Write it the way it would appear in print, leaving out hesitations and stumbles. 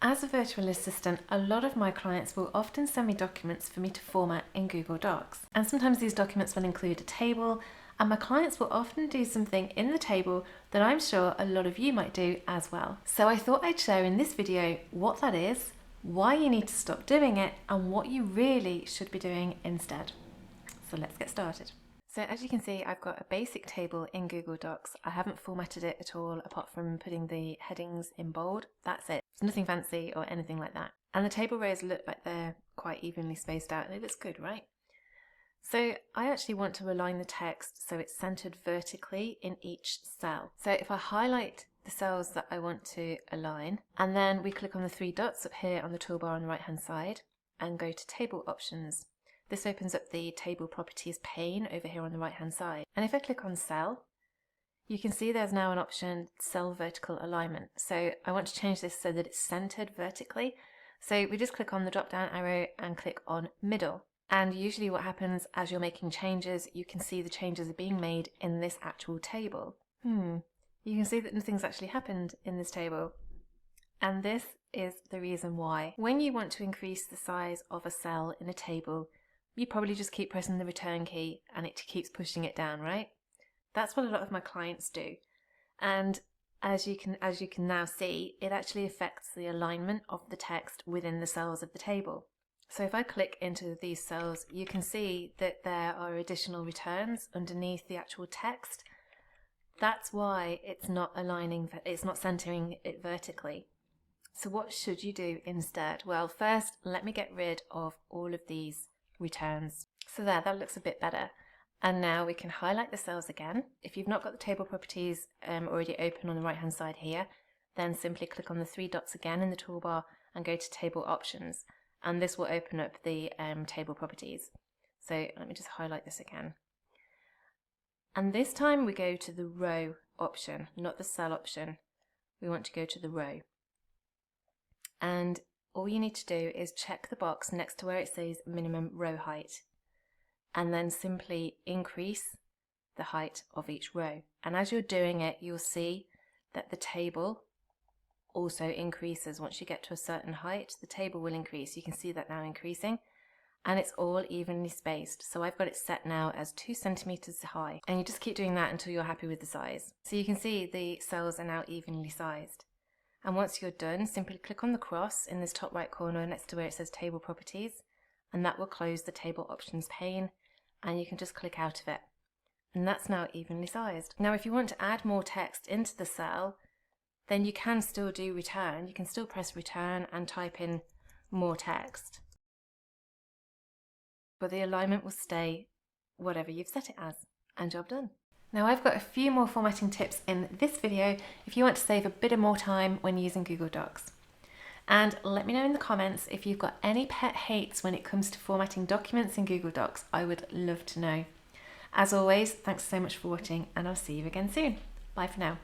As a virtual assistant, a lot of my clients will often send me documents for me to format in Google Docs. And sometimes these documents will include a table, and my clients will often do something in the table that I'm sure a lot of you might do as well. So I thought I'd share in this video what that is, why you need to stop doing it, and what you really should be doing instead. So let's get started. So as you can see, I've got a basic table in Google Docs. I haven't formatted it at all apart from putting the headings in bold. That's it. It's nothing fancy or anything like that. And the table rows look like they're quite evenly spaced out and it looks good, right? So I actually want to align the text so it's centered vertically in each cell. So if I highlight the cells that I want to align, and then we click on the three dots up here on the toolbar on the right hand side and go to Table Options. This opens up the Table Properties pane over here on the right hand side. And if I click on Cell, you can see there's now an option, Cell Vertical Alignment. So I want to change this so that it's centered vertically. So we just click on the drop down arrow and click on Middle. And usually what happens as you're making changes, you can see the changes are being made in this actual table. You can see that nothing's actually happened in this table. And this is the reason why. When you want to increase the size of a cell in a table, you probably just keep pressing the return key and it keeps pushing it down, right? That's what a lot of my clients do. And as you can now see, it actually affects the alignment of the text within the cells of the table. So if I click into these cells, you can see that there are additional returns underneath the actual text. That's why it's not centering it vertically. So what should you do instead? Well, first, let me get rid of all of these returns. So that looks a bit better. And now we can highlight the cells again. If you've not got the table properties already open on the right hand side here, then simply click on the three dots again in the toolbar and go to Table Options. And this will open up the table properties. So let me just highlight this again. And this time we go to the row option, not the cell option. We want to go to the row. And all you need to do is check the box next to where it says minimum row height, and then simply increase the height of each row. And as you're doing it, you'll see that the table also increases. Once you get to a certain height, the table will increase. You can see that now increasing, and it's all evenly spaced. So I've got it set now as 2 centimeters high, and you just keep doing that until you're happy with the size. So you can see the cells are now evenly sized. And once you're done, simply click on the cross in this top right corner next to where it says Table Properties, and that will close the Table Options pane, and you can just click out of it. And that's now evenly sized. Now if you want to add more text into the cell, then you can still do return. You can still press return and type in more text, but the alignment will stay whatever you've set it as, and job done. Now I've got a few more formatting tips in this video if you want to save a bit of more time when using Google Docs. And let me know in the comments if you've got any pet hates when it comes to formatting documents in Google Docs. I would love to know. As always, thanks so much for watching, and I'll see you again soon. Bye for now.